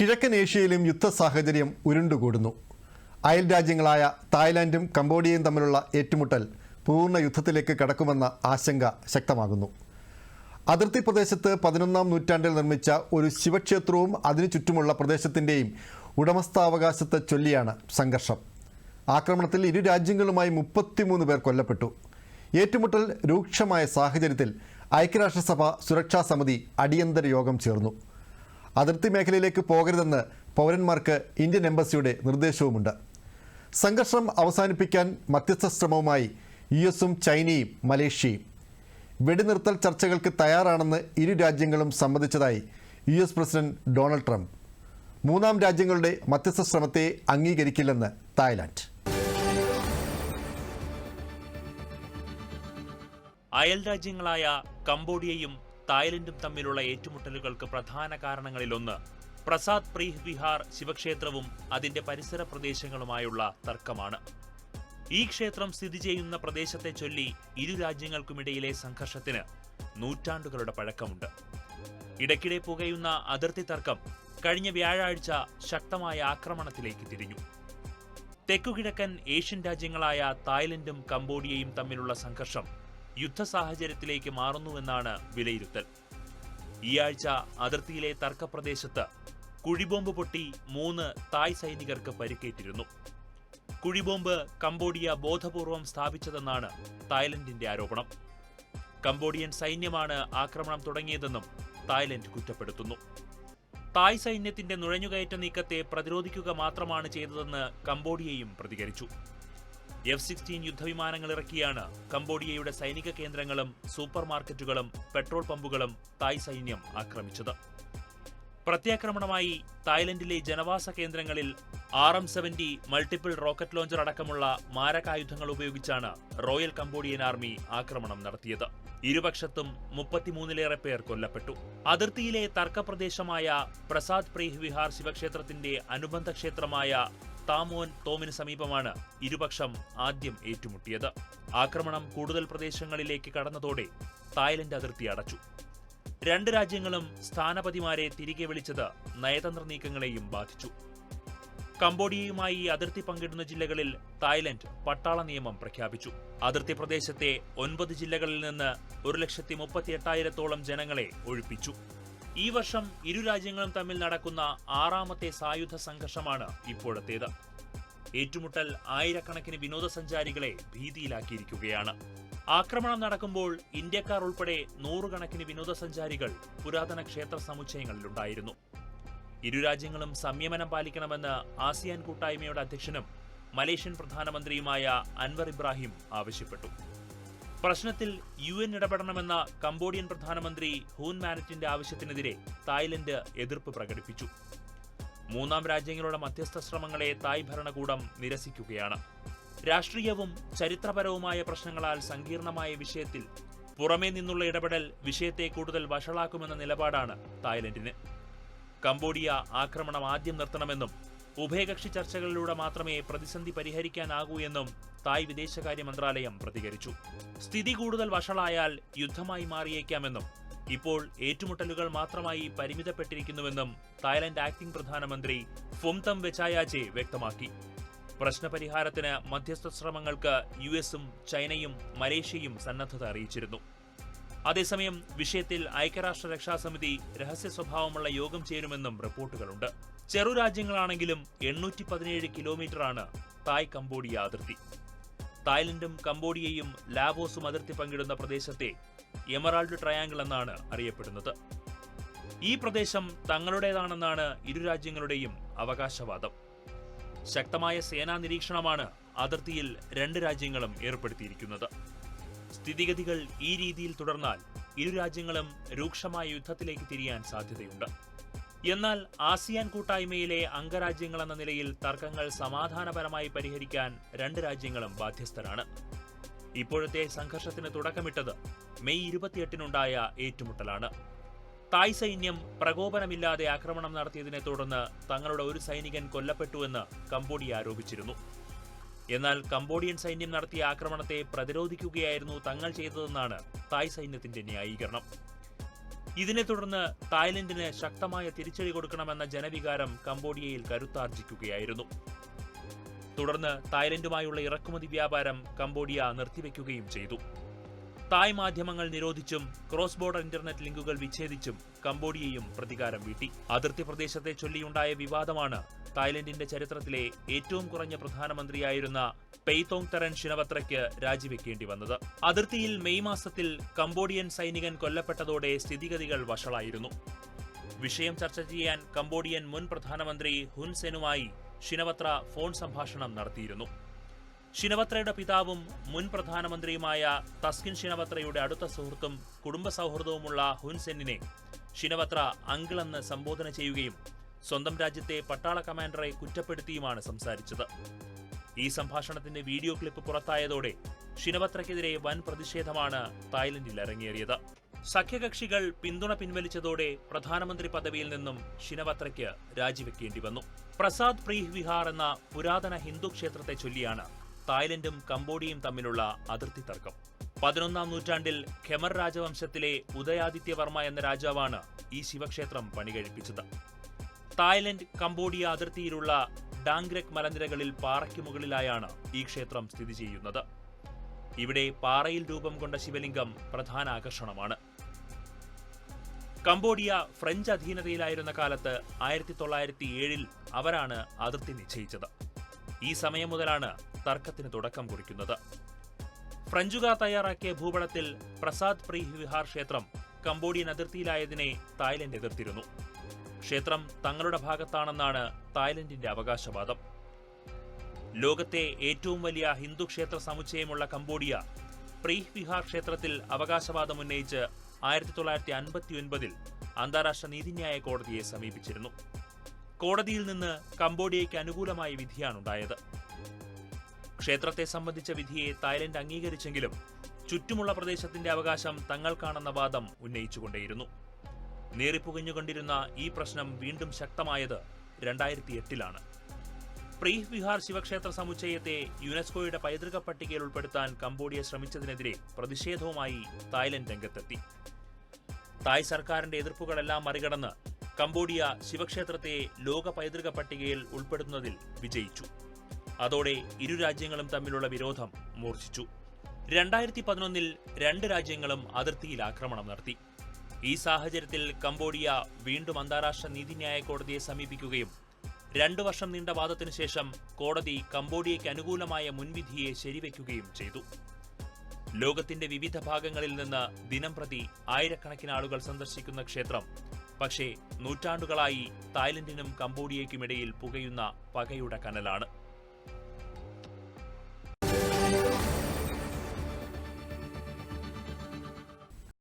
കിഴക്കൻ ഏഷ്യയിലും യുദ്ധ സാഹചര്യം ഉരുണ്ടുകൂടുന്നു. അയൽ രാജ്യങ്ങളായ തായ്ലാൻഡും കംബോഡിയയും തമ്മിലുള്ള ഏറ്റുമുട്ടൽ പൂർണ്ണ യുദ്ധത്തിലേക്ക് കടക്കുമെന്ന ആശങ്ക ശക്തമാകുന്നു. അതിർത്തി പ്രദേശത്ത് 11-ാം നൂറ്റാണ്ടിൽ നിർമ്മിച്ച ഒരു ശിവക്ഷേത്രവും അതിനു ചുറ്റുമുള്ള പ്രദേശത്തിൻ്റെയും ഉടമസ്ഥാവകാശത്തെ ചൊല്ലിയാണ് സംഘർഷം. ആക്രമണത്തിൽ ഇരു രാജ്യങ്ങളുമായി 33 പേർ കൊല്ലപ്പെട്ടു. ഏറ്റുമുട്ടൽ രൂക്ഷമായ സാഹചര്യത്തിൽ ഐക്യരാഷ്ട്രസഭ സുരക്ഷാ സമിതി അടിയന്തര യോഗം ചേർന്നു. അതിർത്തി മേഖലയിലേക്ക് പോകരുതെന്ന് പൗരന്മാർക്ക് ഇന്ത്യൻ എംബസിയുടെ നിർദ്ദേശവുമുണ്ട്. സംഘർഷം അവസാനിപ്പിക്കാൻ മധ്യസ്ഥ ശ്രമവുമായി US-ഉം ചൈനയും മലേഷ്യയും. വെടിനിർത്തൽ ചർച്ചകൾക്ക് തയ്യാറാണെന്ന് ഇരു രാജ്യങ്ങളും സമ്മതിച്ചതായി US പ്രസിഡന്റ് ഡൊണാൾഡ് ട്രംപ്. മൂന്നാം രാജ്യങ്ങളുടെ മധ്യസ്ഥ ശ്രമത്തെ അംഗീകരിക്കില്ലെന്ന് തായ്ലാൻഡ്. അയൽ രാജ്യങ്ങളായ കംബോഡിയയും തായ്ലൻഡും തമ്മിലുള്ള ഏറ്റുമുട്ടലുകൾക്ക് പ്രധാന കാരണങ്ങളിലൊന്ന് പ്രസാദ് പ്രീഹ് വിഹാർ ശിവക്ഷേത്രവും അതിന്റെ പരിസര പ്രദേശങ്ങളുമായുള്ള തർക്കമാണ്. ഈ ക്ഷേത്രം സ്ഥിതി ചെയ്യുന്ന പ്രദേശത്തെ ചൊല്ലി ഇരു രാജ്യങ്ങൾക്കുമിടയിലെ സംഘർഷത്തിന് നൂറ്റാണ്ടുകളുടെ പഴക്കമുണ്ട്. ഇടയ്ക്കിടെ പുകയുന്ന അതിർത്തി തർക്കം കഴിഞ്ഞ വ്യാഴാഴ്ച ശക്തമായ ആക്രമണത്തിലേക്ക് തിരിഞ്ഞു. തെക്കുകിഴക്കൻ ഏഷ്യൻ രാജ്യങ്ങളായ തായ്ലൻഡും കംബോഡിയയും തമ്മിലുള്ള സംഘർഷം യുദ്ധ സാഹചര്യത്തിലേക്ക് മാറുന്നുവെന്നാണ് വിലയിരുത്തൽ. ഈ ആഴ്ച അതിർത്തിയിലെ തർക്കപ്രദേശത്ത് കുഴിബോംബ് പൊട്ടി 3 തായ് സൈനികർക്ക് പരിക്കേറ്റിരുന്നു. കുഴിബോംബ് കംബോഡിയ ബോധപൂർവം സ്ഥാപിച്ചതെന്നാണ് തായ്ലൻഡിന്റെ ആരോപണം. കംബോഡിയൻ സൈന്യമാണ് ആക്രമണം തുടങ്ങിയതെന്നും തായ്ലൻഡ് കുറ്റപ്പെടുത്തുന്നു. തായ് സൈന്യത്തിന്റെ നുഴഞ്ഞുകയറ്റ നീക്കത്തെ പ്രതിരോധിക്കുക മാത്രമാണ് ചെയ്തതെന്ന് കംബോഡിയയും പ്രതികരിച്ചു. F-16 യുദ്ധവിമാനങ്ങൾ ഇറക്കിയാണ് കംബോഡിയയുടെ സൈനിക കേന്ദ്രങ്ങളും സൂപ്പർ മാർക്കറ്റുകളും പെട്രോൾ പമ്പുകളും തായ് സൈന്യം ആക്രമിച്ചത്. പ്രത്യാക്രമണമായി തായ്ലൻഡിലെ ജനവാസ കേന്ദ്രങ്ങളിൽ RM-70 മൾട്ടിപ്പിൾ റോക്കറ്റ് ലോഞ്ചർ അടക്കമുള്ള മാരകായുധങ്ങൾ ഉപയോഗിച്ചാണ് റോയൽ കംബോഡിയൻ ആർമി ആക്രമണം നടത്തിയത്. ഇരുപക്ഷത്തും 33-ലേറെ പേർ കൊല്ലപ്പെട്ടു. അതിർത്തിയിലെ തർക്കപ്രദേശമായ പ്രസാദ് പ്രീഹ് വിഹാർ ശിവക്ഷേത്രത്തിന്റെ അനുബന്ധ ക്ഷേത്രമായ താമോൻ തോമിന് സമീപമാണ് ഇരുപക്ഷം ആദ്യം ഏറ്റുമുട്ടിയത്. ആക്രമണം കൂടുതൽ പ്രദേശങ്ങളിലേക്ക് കടന്നതോടെ തായ്ലൻഡ് അതിർത്തി അടച്ചു. രണ്ട് രാജ്യങ്ങളും സ്ഥാനപതിമാരെ തിരികെ വിളിച്ചത് നയതന്ത്ര നീക്കങ്ങളെയും ബാധിച്ചു. കംബോഡിയയുമായി അതിർത്തി പങ്കിടുന്ന ജില്ലകളിൽ തായ്ലൻഡ് പട്ടാള നിയമം പ്രഖ്യാപിച്ചു. അതിർത്തി പ്രദേശത്തെ 9 ജില്ലകളിൽ നിന്ന് 1,38,000-ഓളം ജനങ്ങളെ ഒഴിപ്പിച്ചു. ഈ വർഷം ഇരു രാജ്യങ്ങളും തമ്മിൽ നടക്കുന്ന 6ാമത്തെ സായുധ സംഘർഷമാണ് ഇപ്പോഴത്തേത്. ഏറ്റുമുട്ടൽ ആയിരക്കണക്കിന് വിനോദസഞ്ചാരികളെ ഭീതിയിലാക്കിയിരിക്കുകയാണ്. ആക്രമണം നടക്കുമ്പോൾ ഇന്ത്യക്കാർ ഉൾപ്പെടെ 100 കണക്കിന് വിനോദസഞ്ചാരികൾ പുരാതന ക്ഷേത്ര സമുച്ചയങ്ങളിലുണ്ടായിരുന്നു. ഇരു രാജ്യങ്ങളും സംയമനം പാലിക്കണമെന്ന് ആസിയാൻ കൂട്ടായ്മയുടെ അധ്യക്ഷനും മലേഷ്യൻ പ്രധാനമന്ത്രിയുമായ അൻവർ ഇബ്രാഹിം ആവശ്യപ്പെട്ടു. പ്രശ്നത്തിൽ UN ഇടപെടണമെന്ന കംബോഡിയൻ പ്രധാനമന്ത്രി ഹൂൻ മാനറ്റിന്റെ ആവശ്യത്തിനെതിരെ തായ്ലൻഡ് എതിർപ്പ് പ്രകടിപ്പിച്ചു. മൂന്നാം രാജ്യങ്ങളുടെ മധ്യസ്ഥ ശ്രമങ്ങളെ തായ് ഭരണകൂടം നിരസിക്കുകയാണ്. രാഷ്ട്രീയവും ചരിത്രപരവുമായ പ്രശ്നങ്ങളാൽ സങ്കീർണമായ വിഷയത്തിൽ പുറമേ നിന്നുള്ള ഇടപെടൽ വിഷയത്തെ കൂടുതൽ വഷളാക്കുമെന്ന നിലപാടാണ് തായ്ലൻഡിന്. കംബോഡിയ ആക്രമണം ആദ്യം നിർത്തണമെന്നും ഉഭയകക്ഷി ചർച്ചകളിലൂടെ മാത്രമേ പ്രതിസന്ധി പരിഹരിക്കാനാകൂ എന്നും തായ് വിദേശകാര്യ മന്ത്രാലയം പ്രതികരിച്ചു. സ്ഥിതി കൂടുതൽ വഷളായാൽ യുദ്ധമായി മാറിയേക്കാമെന്നും ഇപ്പോൾ ഏറ്റുമുട്ടലുകൾ മാത്രമായി പരിമിതപ്പെട്ടിരിക്കുന്നുവെന്നും തായ്ലൻഡ് ആക്ടിംഗ് പ്രധാനമന്ത്രി ഫുംതം വെച്ചായാചെ വ്യക്തമാക്കി. പ്രശ്നപരിഹാരത്തിന് മധ്യസ്ഥ ശ്രമങ്ങൾക്ക് US-ഉം ചൈനയും മലേഷ്യയും സന്നദ്ധത അറിയിച്ചിരുന്നു. അതേസമയം വിഷയത്തിൽ ഐക്യരാഷ്ട്ര രക്ഷാസമിതി രഹസ്യ സ്വഭാവമുള്ള യോഗം ചേരുമെന്നും റിപ്പോർട്ടുകളുണ്ട്. ചെറുരാജ്യങ്ങളാണെങ്കിലും 817 കിലോമീറ്ററാണ് തായ് കംബോഡിയ അതിർത്തി. തായ്ലൻഡും കംബോഡിയയും ലാവോസും അതിർത്തി പങ്കിടുന്ന പ്രദേശത്തെ എമറാൾഡ് ട്രയാങ്കിൾ എന്നാണ് അറിയപ്പെടുന്നത്. ഈ പ്രദേശം തങ്ങളുടേതാണെന്നാണ് ഇരു രാജ്യങ്ങളുടെയും അവകാശവാദം. ശക്തമായ സേനാ നിരീക്ഷണമാണ് അതിർത്തിയിൽ രണ്ട് രാജ്യങ്ങളും ഏർപ്പെടുത്തിയിരിക്കുന്നത്. സ്ഥിതിഗതികൾ ഈ രീതിയിൽ തുടർന്നാൽ ഇരു രാജ്യങ്ങളും രൂക്ഷമായ യുദ്ധത്തിലേക്ക് തിരിയാൻ സാധ്യതയുണ്ട്. എന്നാൽ ആസിയാൻ കൂട്ടായ്മയിലെ അംഗരാജ്യങ്ങളെന്ന നിലയിൽ തർക്കങ്ങൾ സമാധാനപരമായി പരിഹരിക്കാൻ രണ്ട് രാജ്യങ്ങളും ബാധ്യസ്ഥരാണ്. ഇപ്പോഴത്തെ സംഘർഷത്തിന് തുടക്കമിട്ടത് മെയ് 28-നുണ്ടായ ഏറ്റുമുട്ടലാണ്. തായ് സൈന്യം പ്രകോപനമില്ലാതെ ആക്രമണം നടത്തിയതിനെ തുടർന്ന് തങ്ങളുടെ ഒരു സൈനികൻ കൊല്ലപ്പെട്ടുവെന്ന് കംബോഡിയ ആരോപിച്ചിരുന്നു. എന്നാൽ കംബോഡിയൻ സൈന്യം നടത്തിയ ആക്രമണത്തെ പ്രതിരോധിക്കുകയായിരുന്നു തങ്ങൾ ചെയ്തതെന്നാണ് തായ് സൈന്യത്തിന്റെ ന്യായീകരണം. ഇതിനെ തുടർന്ന് തായ്ലൻഡിന് ശക്തമായ തിരിച്ചടി കൊടുക്കണമെന്ന ജനവികാരം കംബോഡിയയിൽ കരുത്താർജിക്കുകയായിരുന്നു. തുടർന്ന് തായ്ലൻഡുമായുള്ള ഇറക്കുമതി വ്യാപാരം കംബോഡിയ നിർത്തിവെക്കുകയും ചെയ്തു. തായ് മാധ്യമങ്ങൾ നിരോധിച്ചും ക്രോസ് ബോർഡർ ഇന്റർനെറ്റ് ലിങ്കുകൾ വിച്ഛേദിച്ചും കംബോഡിയയും പ്രതികാരം വീട്ടി. അതിർത്തി പ്രദേശത്തെ ചൊല്ലിയുണ്ടായ വിവാദമാണ് തായ്ലൻഡിന്റെ ചരിത്രത്തിലെ ഏറ്റവും കുറഞ്ഞ പ്രധാനമന്ത്രിയായിരുന്ന പെയ്തോങ് തെറൻ ഷിനവത്രയ്ക്ക് രാജിവെക്കേണ്ടി വന്നത്. അതിർത്തിയിൽ മെയ് മാസത്തിൽ കംബോഡിയൻ സൈനികൻ കൊല്ലപ്പെട്ടതോടെ സ്ഥിതിഗതികൾ വഷളായിരുന്നു. വിഷയം ചർച്ച ചെയ്യാൻ കംബോഡിയൻ മുൻ പ്രധാനമന്ത്രി ഹുൻ സെനുമായി ഷിനവത്ര ഫോൺ സംഭാഷണം നടത്തിയിരുന്നു. ഷിനവത്രയുടെ പിതാവും മുൻ പ്രധാനമന്ത്രിയുമായ തസ്കിൻ ഷിനവത്രയുടെ അടുത്ത സുഹൃത്തും കുടുംബ സൗഹൃദവുമുള്ള ഹുൻ സെന്നിനെ ഷിനവത്ര അങ്കിളെന്ന് സംബോധന ചെയ്യുകയും സ്വന്തം രാജ്യത്തെ പട്ടാള കമാൻഡറെ കുറ്റപ്പെടുത്തിയുമാണ് സംസാരിച്ചത്. ഈ സംഭാഷണത്തിന്റെ വീഡിയോ ക്ലിപ്പ് പുറത്തായതോടെ ഷിനവത്രയ്ക്കെതിരെ വൻ പ്രതിഷേധമാണ് തായ്ലൻഡിൽ അരങ്ങേറിയത്. സഖ്യകക്ഷികൾ പിന്തുണ പിൻവലിച്ചതോടെ പ്രധാനമന്ത്രി പദവിയിൽ നിന്നും ഷിനവത്രയ്ക്ക് രാജിവെക്കേണ്ടി വന്നു. പ്രസാദ് പ്രീഹ് വിഹാർ എന്ന പുരാതന ഹിന്ദു ക്ഷേത്രത്തെ ചൊല്ലിയാണ് തായ്ലൻഡും കംബോഡിയയും തമ്മിലുള്ള അതിർത്തി തർക്കം. 11ാം നൂറ്റാണ്ടിൽ ഖെമർ രാജവംശത്തിലെ ഉദയാദിത്യവർമ്മ എന്ന രാജാവാണ് ഈ ശിവക്ഷേത്രം പണികഴിപ്പിച്ചത്. തായ്ലൻഡ് കംബോഡിയ അതിർത്തിയിലുള്ള ഡാങ്ഗ്രക് മലനിരകളിൽ പാറയ്ക്ക് മുകളിലായാണ് ഈ ക്ഷേത്രം സ്ഥിതി ചെയ്യുന്നത്. ഇവിടെ പാറയിൽ രൂപം കൊണ്ട ശിവലിംഗം പ്രധാന ആകർഷണമാണ്. കംബോഡിയ ഫ്രഞ്ച് അധീനതയിലായിരുന്ന കാലത്ത് 1907 അവരാണ് അതിർത്തി നിശ്ചയിച്ചത്. ഈ സമയം മുതലാണ് തർക്കത്തിന് തുടക്കം കുറിക്കുന്നത്. ഫ്രഞ്ചുകാർ തയ്യാറാക്കിയ ഭൂപടത്തിൽ പ്രസാദ് പ്രീഹ് വിഹാർ ക്ഷേത്രം കംബോഡിയൻ അതിർത്തിയിലായതിനെ തായ്ലൻഡ് എതിർത്തിരുന്നു. ക്ഷേത്രം തങ്ങളുടെ ഭാഗത്താണെന്നാണ് തായ്ലൻഡിന്റെ അവകാശവാദം. ലോകത്തെ ഏറ്റവും വലിയ ഹിന്ദു ക്ഷേത്ര സമുച്ചയമുള്ള കംബോഡിയ പ്രീഹ് വിഹാർ ക്ഷേത്രത്തിൽ അവകാശവാദം ഉന്നയിച്ച് 1959 അന്താരാഷ്ട്ര നീതിന്യായ കോടതിയെ സമീപിച്ചിരുന്നു. കോടതിയിൽ നിന്ന് കംബോഡിയയ്ക്ക് അനുകൂലമായ വിധിയാണുണ്ടായത്. ക്ഷേത്രത്തെ സംബന്ധിച്ച വിധിയെ തായ്ലൻഡ് അംഗീകരിച്ചെങ്കിലും ചുറ്റുമുള്ള പ്രദേശത്തിന്റെ അവകാശം തങ്ങൾക്കാണെന്ന വാദം ഉന്നയിച്ചുകൊണ്ടേയിരുന്നു. നീറിപ്പുകഞ്ഞുകൊണ്ടിരുന്ന ഈ പ്രശ്നം വീണ്ടും ശക്തമായത് 2008 പ്രീഹ് വിഹാർ ശിവക്ഷേത്ര സമുച്ചയത്തെ യുനെസ്കോയുടെ പൈതൃക പട്ടികയിൽ ഉൾപ്പെടുത്താൻ കംബോഡിയ ശ്രമിച്ചതിനെതിരെ പ്രതിഷേധവുമായി തായ്ലൻഡ് രംഗത്തെത്തി. തായ് സർക്കാരിന്റെ എതിർപ്പുകളെല്ലാം മറികടന്ന് കംബോഡിയ ശിവക്ഷേത്രത്തെ ലോക പൈതൃക പട്ടികയിൽ ഉൾപ്പെടുത്തുന്നതിൽ വിജയിച്ചു. അതോടെ ഇരു രാജ്യങ്ങളും തമ്മിലുള്ള വിരോധം മൂർച്ഛിച്ചു. 2011 രണ്ട് രാജ്യങ്ങളും അതിർത്തിയിൽ ആക്രമണം നടത്തി. ഈ സാഹചര്യത്തിൽ കംബോഡിയ വീണ്ടും അന്താരാഷ്ട്ര നീതിന്യായ കോടതിയെ സമീപിക്കുകയും 2 വർഷം നീണ്ട വാദത്തിനു ശേഷം കോടതി കംബോഡിയയ്ക്ക് അനുകൂലമായ മുൻവിധിയെ ശരിവെക്കുകയും ചെയ്തു. ലോകത്തിന്റെ വിവിധ ഭാഗങ്ങളിൽ നിന്ന് ദിനംപ്രതി ആയിരക്കണക്കിന് ആളുകൾ സന്ദർശിക്കുന്ന ക്ഷേത്രം പക്ഷേ നൂറ്റാണ്ടുകളായി തായ്ലൻഡിനും കംബോഡിയയ്ക്കുമിടയിൽ പുകയുന്ന പകയുടെ കനലാണ്.